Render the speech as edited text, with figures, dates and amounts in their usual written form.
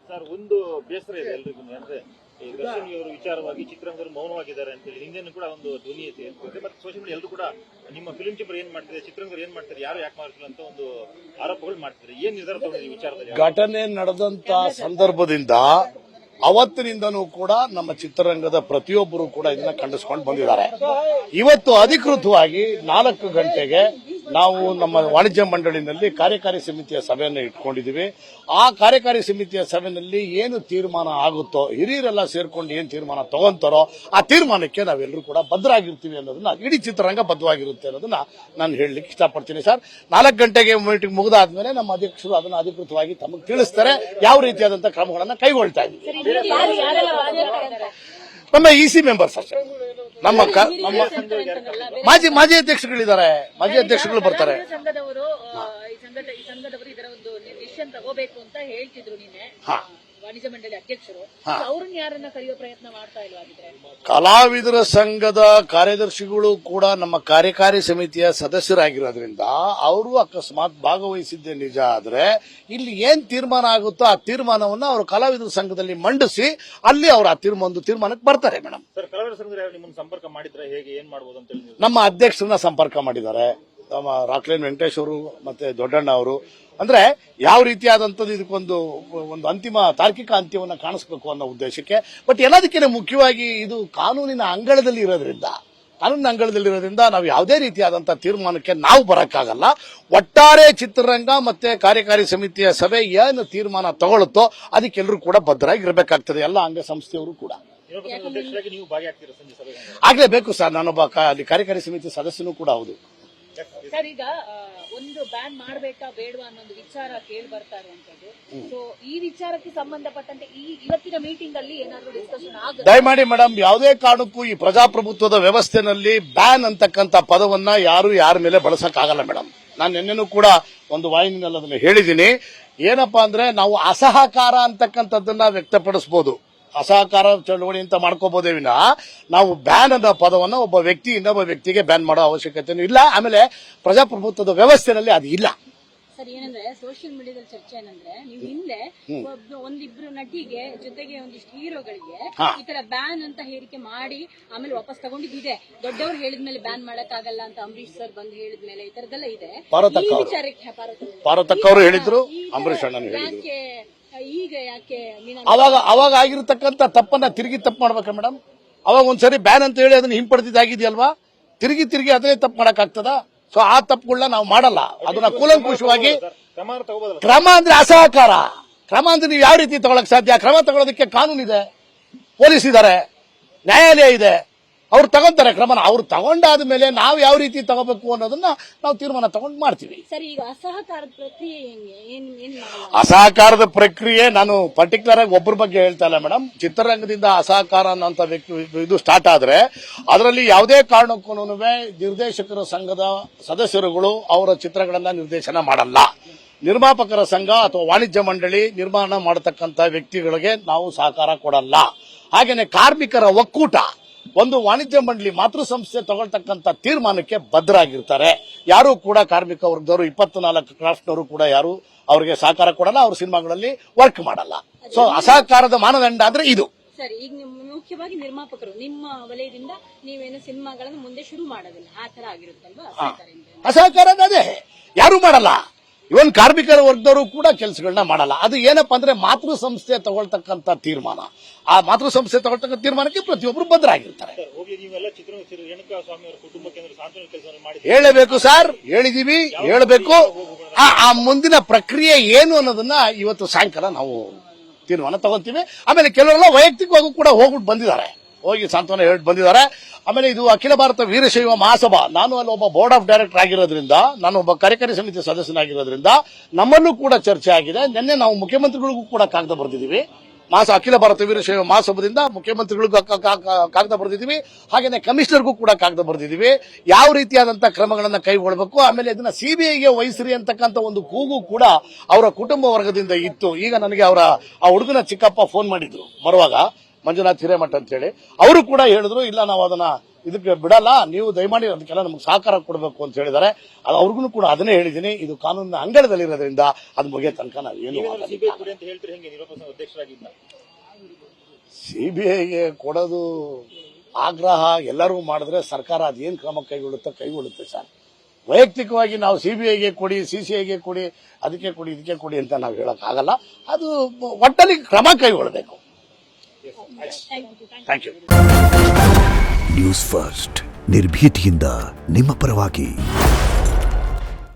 Sir, ಒಂದು ಬೇಸರ ಇದೆ ಎಲ್ರಿಗೂ. ಅಂದ್ರೆ ಈ ದರ್ಶನ್ ಅವರು ವಿಚಾರವಾಗಿ ಚಿತ್ರರಂಗರು ಮೌನವಾಗಿದ್ದಾರೆ ಅಂತ ಹೇಳಿ ಹಿಂದೆನೂ ಕೂಡ ಒಂದು ಧ್ವನಿ ಇರ್ತದೆ. ಮತ್ತೆ ಸೋಷಿಯಲ್ ಮೀಡಿಯಾ ಎಲ್ಲರೂ ಕೂಡ ನಿಮ್ಮ ಫಿಲ್ಮ್ ಚೇಂಬರ್ ಏನ್ ಮಾಡ್ತಿದೆ, ಚಿತ್ರರಂಗರು ಏನ್ ಮಾಡ್ತಾರೆ, ಯಾರು ಯಾಕೆ ಮಾಡ್ತಿಲ್ಲ ಅಂತ ಒಂದು ಆರೋಪಗಳು ಮಾಡ್ತಿದ್ದಾರೆ. ಏನ್ ನಿರ್ಧಾರ ತಗೊಂಡಿದೆ ಈ ವಿಚಾರದಲ್ಲಿ? ಘಟನೆ ನಡೆದಂತ ಸಂದರ್ಭದಿಂದ ಅವತ್ತಿನಿಂದನೂ ಕೂಡ ನಮ್ಮ ಚಿತ್ರರಂಗದ ಪ್ರತಿಯೊಬ್ಬರು ಕೂಡ ಇದನ್ನ ಖಂಡಿಸಿಕೊಂಡು ಬಂದಿದ್ದಾರೆ. ಇವತ್ತು ಅಧಿಕೃತವಾಗಿ 4 ಗಂಟೆಗೆ ನಾವು ನಮ್ಮ ವಾಣಿಜ್ಯ ಮಂಡಳಿನಲ್ಲಿ ಕಾರ್ಯಕಾರಿ ಸಮಿತಿಯ ಸಭೆಯನ್ನು ಇಟ್ಕೊಂಡಿದ್ದೀವಿ. ಆ ಕಾರ್ಯಕಾರಿ ಸಮಿತಿಯ ಸಭೆಯಲ್ಲಿ ಏನು ತೀರ್ಮಾನ ಆಗುತ್ತೋ, ಹಿರಿಯರೆಲ್ಲ ಸೇರ್ಕೊಂಡು ಏನು ತೀರ್ಮಾನ ತಗೊಂತಾರೋ ಆ ತೀರ್ಮಾನಕ್ಕೆ ನಾವೆಲ್ಲರೂ ಕೂಡ ಬದ್ಧರಾಗಿರ್ತೀವಿ ಅನ್ನೋದನ್ನ, ಇಡೀ ಚಿತ್ರರಂಗ ಬದ್ಧವಾಗಿರುತ್ತೆ ಅನ್ನೋದನ್ನ ನಾನು ಹೇಳಲಿಕ್ಕೆ ಇಷ್ಟಪಡ್ತೀನಿ. ಸರ್, 4 ಗಂಟೆಗೆ ಮೀಟಿಂಗ್ ಮುಗಿದಾದ್ಮೇಲೆ ನಮ್ಮ ಅಧ್ಯಕ್ಷರು ಅದನ್ನು ಅಧಿಕೃತವಾಗಿ ತಮಗೆ ತಿಳಿಸ್ತಾರೆ, ಯಾವ ರೀತಿಯಾದಂತಹ ಕ್ರಮಗಳನ್ನು ಕೈಗೊಳ್ತಾ ಇದ್ದೀವಿ. ನಮ್ಮ ಇಸಿ ಮೆಂಬರ್ಸ್ ಅಷ್ಟೇ, ನಮ್ಮ ಮಾಜಿ ಅಧ್ಯಕ್ಷರುಗಳಿದ್ದಾರೆ, ಮಾಜಿ ಅಧ್ಯಕ್ಷರುಗಳು ಬರ್ತಾರೆ. ಸಂಘದವರು ಇದರ ಒಂದು ಡಿಸಿಷನ್ ತಗೋಬೇಕು ಅಂತ ಹೇಳ್ತಿದ್ರು ನಿನ್ನೆ ವಾಣಿಜ್ಯ ಮಂಡಳಿ ಅಧ್ಯಕ್ಷರು. ಅವ್ರನ್ನ ಯಾರನ್ನ ಕರೆಯೋ ಪ್ರಯತ್ನ ಮಾಡ್ತಾ ಇಲ್ವಾಗಿದ್ರೆ? ಕಲಾವಿದರ ಸಂಘದ ಕಾರ್ಯದರ್ಶಿಗಳು ಕೂಡ ನಮ್ಮ ಕಾರ್ಯಕಾರಿ ಸಮಿತಿಯ ಸದಸ್ಯರಾಗಿರೋದ್ರಿಂದ ಅವರು ಅಕಸ್ಮಾತ್ ಭಾಗವಹಿಸಿದ್ದೇ ನಿಜ ಆದ್ರೆ ಇಲ್ಲಿ ಏನ್ ತೀರ್ಮಾನ ಆಗುತ್ತೋ ಆ ತೀರ್ಮಾನವನ್ನು ಅವರು ಕಲಾವಿದರ ಸಂಘದಲ್ಲಿ ಮಂಡಿಸಿ ಅಲ್ಲಿ ಅವರು ಆ ತೀರ್ಮಾನಕ್ಕೆ ಬರ್ತಾರೆ. ಮೇಡಮ್, ಸರ್, ಕಲಾವಿದರ ಸಂಘದ ನಿಮ್ಮನ್ನು ಸಂಪರ್ಕ ಮಾಡಿದ್ರೆ ಹೇಗೆ, ಏನ್ ಮಾಡಬಹುದು ಅಂತ ಹೇಳಿ? ನಮ್ಮ ಅಧ್ಯಕ್ಷರನ್ನ ಸಂಪರ್ಕ ಮಾಡಿದ್ದಾರೆ, ನಮ್ಮ ರಾಕ್ಲೈನ್ ವೆಂಕಟೇಶ್ ಅವರು ಮತ್ತೆ ದೊಡ್ಡಣ್ಣ ಅವರು. ಅಂದ್ರೆ ಯಾವ ರೀತಿಯಾದಂಥದ್ದು ಇದಕ್ಕೊಂದು ಅಂತಿಮ ತಾರ್ಕಿಕ ಅಂತ್ಯವನ್ನು ಕಾಣಿಸಬೇಕು ಅನ್ನೋ ಉದ್ದೇಶಕ್ಕೆ. ಬಟ್ ಎಲ್ಲದಕ್ಕಿಂತ ಮುಖ್ಯವಾಗಿ ಇದು ಕಾನೂನಿನ ಅಂಗಳದಲ್ಲಿ ಇರೋದ್ರಿಂದ ನಾವು ಯಾವುದೇ ರೀತಿಯಾದಂತಹ ತೀರ್ಮಾನಕ್ಕೆ ನಾವು ಬರಕ್ಕಾಗಲ್ಲ. ಒಟ್ಟಾರೆ ಚಿತ್ರರಂಗ ಮತ್ತೆ ಕಾರ್ಯಕಾರಿ ಸಮಿತಿಯ ಸಭೆ ಏನು ತೀರ್ಮಾನ ತಗೊಳ್ಳುತ್ತೋ ಅದಕ್ಕೆಲ್ಲರೂ ಕೂಡ ಬದ್ಧರಾಗಿರ್ಬೇಕಾಗ್ತದೆ, ಎಲ್ಲ ಅಂಗ ಸಂಸ್ಥೆಯವರು ಕೂಡ. ಆಗ್ಲೇಬೇಕು ಸರ್, ನಾನೊಬ್ಬ ಅಲ್ಲಿ ಕಾರ್ಯಕಾರಿ ಸಮಿತಿ ಸದಸ್ಯನೂ ಕೂಡ ಹೌದು. ಸರ್, ಈಗ ಒಂದು ಬ್ಯಾನ್ ಮಾಡಬೇಕಾ ಬೇಡವಾ ಅನ್ನೊಂದು ವಿಚಾರ ಕೇಳಿ ಬರ್ತಾ ಇರುವಂತದ್ದು. ಸೊ ಈ ವಿಚಾರಕ್ಕೆ ಸಂಬಂಧಪಟ್ಟಂತೆ ಇವತ್ತಿನ ಮೀಟಿಂಗ್ ಅಲ್ಲಿ ಏನಾದರೂ ಡಿಸ್ಕಷನ್ ಆಗುತ್ತೆ? ದಯಮಾಡಿ ಮೇಡಮ್, ಯಾವುದೇ ಕಾರಣಕ್ಕೂ ಈ ಪ್ರಜಾಪ್ರಭುತ್ವದ ವ್ಯವಸ್ಥೆನಲ್ಲಿ ಬ್ಯಾನ್ ಅಂತಕ್ಕಂಥ ಪದವನ್ನ ಯಾರ ಮೇಲೆ ಬಳಸಕ್ಕಾಗಲ್ಲ ಮೇಡಮ್. ನಾನು ನಿನ್ನೆನೂ ಕೂಡ ಒಂದು ವಾಹಿನಿಯಲ್ಲಿ ಅದನ್ನ ಹೇಳಿದ್ದೀನಿ. ಏನಪ್ಪಾ ಅಂದ್ರೆ ನಾವು ಅಸಹಕಾರ ಅಂತಕ್ಕಂಥದ್ದನ್ನ ವ್ಯಕ್ತಪಡಿಸಬಹುದು, ಅಸಹಕಾರ ಚಳವಳಿ ಅಂತ ಮಾಡ್ಕೋಬಹುದೇ ವಿನ ನಾವು ಬ್ಯಾನ್ ಅನ್ನೋ ಪದವನ್ನು ಒಬ್ಬ ವ್ಯಕ್ತಿ ಇನ್ನೊಬ್ಬ ವ್ಯಕ್ತಿಗೆ ಬ್ಯಾನ್ ಮಾಡೋ ಅವಶ್ಯಕತೆನೂ ಇಲ್ಲ. ಆಮೇಲೆ ಪ್ರಜಾಪ್ರಭುತ್ವದ ವ್ಯವಸ್ಥೆನಲ್ಲಿ ಅದು ಇಲ್ಲ. ಸರ್, ಏನಂದ್ರೆ ಸೋಷಿಯಲ್ ಮೀಡಿಯಾದಲ್ಲಿ ಚರ್ಚೆ ಏನಂದ್ರೆ ನೀವು ಹಿಂದೆ ಒಂದಿಬ್ರು ನಟಿಗೆ ಜೊತೆಗೆ ಒಂದಿಷ್ಟು ಹೀರೋಗಳಿಗೆ ಈ ತರ ಬ್ಯಾನ್ ಅಂತ ಹೇರಿಕೆ ಮಾಡಿ ಆಮೇಲೆ ವಾಪಸ್ ತಗೊಂಡಿದ್ದಿದೆ. ದೊಡ್ಡವರು ಹೇಳಿದ್ಮೇಲೆ ಬ್ಯಾನ್ ಮಾಡಕ್ಕಾಗಲ್ಲ ಅಂತ ಅಂಬರೀಶ್ ಸರ್ ಬಂದು ಹೇಳಿದ್ಮೇಲೆ ಈ ತರದೆಲ್ಲ ಇದೆ. ಪಾರ್ವತಕ್ಕ ಅವರು ಹೇಳಿದ್ರು, ಅಂಬರೀಶ್ ಅಣ್ಣನು ಹೇಳಿದ್ರು. ಈಗ ಯಾಕೆ ಅವಾಗ ಆಗಿರತಕ್ಕಂತ ತಪ್ಪನ್ನ ತಿರುಗಿ ತಪ್ಪು ಮಾಡ್ಬೇಕ ಮೇಡಮ್? ಅವಾಗ ಒಂದ್ಸರಿ ಬ್ಯಾನ್ ಅಂತ ಹೇಳಿ ಅದನ್ನ ಹಿಂಪಡೆದಿದ್ದಾಗಿದೆಯಲ್ವಾ, ತಿರುಗಿ ಅದೇ ತಪ್ಪು ಮಾಡಕ್ಕಾಗ್ತದ? ಸೊ ಆ ತಪ್ಪುಗಳನ್ನ ನಾವು ಮಾಡಲ್ಲ. ಅದನ್ನ ಕೂಲಂಕುಷವಾಗಿ ಕ್ರಮ ಅಂದ್ರೆ ಅಸಹಕಾರ. ಕ್ರಮ ಅಂದ್ರೆ ನೀವು ಯಾವ ರೀತಿ ತಗೊಳಕ್ ಸಾಧ್ಯ? ಕ್ರಮ ತಗೊಳ್ಳೋದಕ್ಕೆ ಕಾನೂನಿದೆ, ಪೊಲೀಸ್ ಇದ್ದಾರೆ, ನ್ಯಾಯಾಲಯ ಇದೆ, ಅವ್ರು ತಗೊಂತಾರೆ ಕ್ರಮನ. ಅವ್ರು ತಗೊಂಡಾದ ಮೇಲೆ ನಾವು ಯಾವ ರೀತಿ ತಗೋಬೇಕು ಅನ್ನೋದನ್ನ ನಾವು ತೀರ್ಮಾನ ತಗೊಂಡು ಮಾಡ್ತೀವಿ. ಸರಿ, ಈಗ ಅಸಹಕಾರದ ಪ್ರಕ್ರಿಯೆ ಅಸಹಕಾರದ ಪ್ರಕ್ರಿಯೆ ನಾನು ಪರ್ಟಿಕ್ಯುಲರ್ ಆಗಿ ಒಬ್ಬರ ಬಗ್ಗೆ ಹೇಳ್ತಾ ಇಲ್ಲ ಮೇಡಮ್. ಚಿತ್ರರಂಗದಿಂದ ಅಸಹಕಾರ ಅನ್ನೋಂಥ ಇದು ಸ್ಟಾರ್ಟ್ ಆದ್ರೆ ಅದರಲ್ಲಿ ಯಾವುದೇ ಕಾರಣಕ್ಕೂ ನಿರ್ದೇಶಕರ ಸಂಘದ ಸದಸ್ಯರುಗಳು ಅವರ ಚಿತ್ರಗಳನ್ನ ನಿರ್ದೇಶನ ಮಾಡಲ್ಲ. ನಿರ್ಮಾಪಕರ ಸಂಘ ಅಥವಾ ವಾಣಿಜ್ಯ ಮಂಡಳಿ ನಿರ್ಮಾಣ ಮಾಡತಕ್ಕಂಥ ವ್ಯಕ್ತಿಗಳಿಗೆ ನಾವು ಸಹಕಾರ ಕೊಡಲ್ಲ. ಹಾಗೇನೆ ಕಾರ್ಮಿಕರ ಒಕ್ಕೂಟ ಒಂದು ವಾಣಿಜ್ಯ ಮಂಡಳಿ ಮಾತೃ ಸಂಸ್ಥೆ ತಗೊಳ್ತಕ್ಕಂಥ ತೀರ್ಮಾನಕ್ಕೆ ಬದ್ಧರಾಗಿರ್ತಾರೆ. ಯಾರು ಕೂಡ ಕಾರ್ಮಿಕ ವರ್ಗದವರು 24 ಕ್ರಾಫ್ಟ್ನವರು ಕೂಡ ಯಾರು ಅವರಿಗೆ ಸಹಕಾರ ಕೊಡಲ್ಲ, ಅವ್ರ ಸಿನಿಮಾಗಳಲ್ಲಿ ವರ್ಕ್ ಮಾಡಲ್ಲ. ಸೊ ಅಸಹಕಾರದ ಮಾನದಂಡ ಅಂದ್ರೆ ಇದು. ಸರಿ, ಈಗ ಮುಖ್ಯವಾಗಿ ನಿರ್ಮಾಪಕರು ನಿಮ್ಮ ವಲಯದಿಂದ ನೀವೇನು ಸಿನಿಮಾಗಳನ್ನು ಮುಂದೆ ಶುರು ಮಾಡೋದಿಲ್ಲ, ಆ ತರ ಆಗಿರುತ್ತಲ್ವಾ? ಅಸಹಕಾರ ಅದೇ, ಯಾರು ಮಾಡಲ್ಲ. ಇವನ್ ಕಾರ್ಮಿಕರ ವರ್ಗದವರು ಕೂಡ ಕೆಲಸಗಳನ್ನ ಮಾಡಲ್ಲ. ಅದು ಏನಪ್ಪಾ ಅಂದ್ರೆ ಮಾತೃ ಸಂಸ್ಥೆ ತಗೊಳ್ತಕ್ಕಂಥ ತೀರ್ಮಾನ. ಆ ಮಾತೃ ಸಂಸ್ಥೆ ತಗೊಳ್ತಕ್ಕಂಥ ತೀರ್ಮಾನಕ್ಕೆ ಪ್ರತಿಯೊಬ್ಬರು ಬದ್ಧರಾಗಿರ್ತಾರೆ. ಹೇಳಬೇಕು ಸರ್, ಹೇಳಿದೀವಿ, ಹೇಳಬೇಕು. ಆ ಮುಂದಿನ ಪ್ರಕ್ರಿಯೆ ಏನು ಅನ್ನೋದನ್ನ ಇವತ್ತು ಸಾಯಂಕಾಲ ನಾವು ತೀರ್ಮಾನ ತಗೊಂತೀವಿ. ಆಮೇಲೆ ಕೆಲವರೆಲ್ಲ ವೈಯಕ್ತಿಕವಾಗೂ ಕೂಡ ಹೋಗ್ಬಿಟ್ಟು ಬಂದಿದ್ದಾರೆ, ಹೋಗಿ ಸಾಂತ್ವನ ಹೇಳ್ಬಿಟ್ಟು ಬಂದಿದ್ದಾರೆ. ಆಮೇಲೆ ಇದು ಅಖಿಲ ಭಾರತ ವೀರಶೈವ ಮಹಾಸಭಾ, ನಾನು ಅಲ್ಲಿ ಒಬ್ಬ ಬೋರ್ಡ್ ಆಫ್ ಡೈರೆಕ್ಟರ್ ಆಗಿರೋದ್ರಿಂದ, ನಾನು ಒಬ್ಬ ಕಾರ್ಯಕಾರಿ ಸಮಿತಿ ಸದಸ್ಯನಾಗಿರೋದ್ರಿಂದ ನಮ್ಮಲ್ಲೂ ಕೂಡ ಚರ್ಚೆ ಆಗಿದೆ. ನಿನ್ನೆ ನಾವು ಮುಖ್ಯಮಂತ್ರಿಗಳಿಗೂ ಕೂಡ ಕಾಗದ ಬರೆದಿದ್ದೀವಿ. ಅಖಿಲ ಭಾರತ ವೀರಶೈವ ಮಹಾಸಭಾದಿಂದ ಮುಖ್ಯಮಂತ್ರಿಗಳಿಗೂ ಕಾಗದ ಬರೆದಿದ್ದೀವಿ. ಹಾಗೇನೆ ಕಮಿಷನರ್ಗೂ ಕೂಡ ಕಾಗದ ಬರೆದಿದ್ದೀವಿ, ಯಾವ ರೀತಿಯಾದಂತಹ ಕ್ರಮಗಳನ್ನ ಕೈಗೊಳ್ಳಬೇಕು. ಆಮೇಲೆ ಇದನ್ನ ಸಿಬಿಐಗೆ ವಹಿಸ್ರಿ ಅಂತಕ್ಕಂಥ ಒಂದು ಕೂಗು ಕೂಡ ಅವರ ಕುಟುಂಬ ವರ್ಗದಿಂದ ಇತ್ತು. ಈಗ ನನಗೆ ಆ ಹುಡುಗನ ಚಿಕ್ಕಪ್ಪ ಫೋನ್ ಮಾಡಿದ್ರು ಬರುವಾಗ, ಮಂಜುನಾಥ್ ಹಿರೇಮಠ ಅಂತ ಹೇಳಿ ಅವರು ಕೂಡ ಹೇಳಿದ್ರು, ಇಲ್ಲ ನಾವು ಅದನ್ನ ಇದಕ್ಕೆ ಬಿಡಲ್ಲ, ನೀವು ದಯಮಾಡಿ ಅದಕ್ಕೆಲ್ಲ ನಮ್ಗೆ ಸಹಕಾರ ಕೊಡಬೇಕು ಅಂತ ಹೇಳಿದ್ದಾರೆ. ಅದು ಅವ್ರಿಗೂ ಕೂಡ ಅದನ್ನೇ ಹೇಳಿದ್ದೀನಿ, ಇದು ಕಾನೂನಿನ ಅಂಗಳದಲ್ಲಿರೋದ್ರಿಂದ ಅದು ಮುಗಿಯೋ ತನಕ ನಾವು ಏನು ಸಿಬಿಐ ಕೊಡಿ ಅಂತ ಹೇಳ್ತೀರಿ, ಹೆಂಗೆ ನಿರೂಪಣಾ ಅಧ್ಯಕ್ಷರಾಗಿದ್ದ ಸಿಬಿಐಗೆ ಕೊಡೋದು ಆಗ್ರಹ ಎಲ್ಲರೂ ಮಾಡಿದ್ರೆ ಸರ್ಕಾರ ಅದೇನು ಕ್ರಮ ಕೈಗೊಳ್ಳುತ್ತೆ ಸರ್. ವೈಯಕ್ತಿಕವಾಗಿ ನಾವು ಸಿಬಿಐಗೆ ಕೊಡಿ, ಸಿಸಿಐಗೆ ಕೊಡಿ, ಅದಕ್ಕೆ ಕೊಡಿ, ಇದಕ್ಕೆ ಕೊಡಿ ಅಂತ ನಾವು ಹೇಳಕ್ಕಾಗಲ್ಲ. ಅದು ಒಟ್ಟಲ್ಲಿ ಕ್ರಮ ಕೈಗೊಳ್ಳಬೇಕು. Thank you. ನ್ಯೂಸ್ ಫಸ್ಟ್ ನಿರ್ಭೀತಿಯಿಂದ ನಿಮ್ಮ ಪರವಾಗಿ.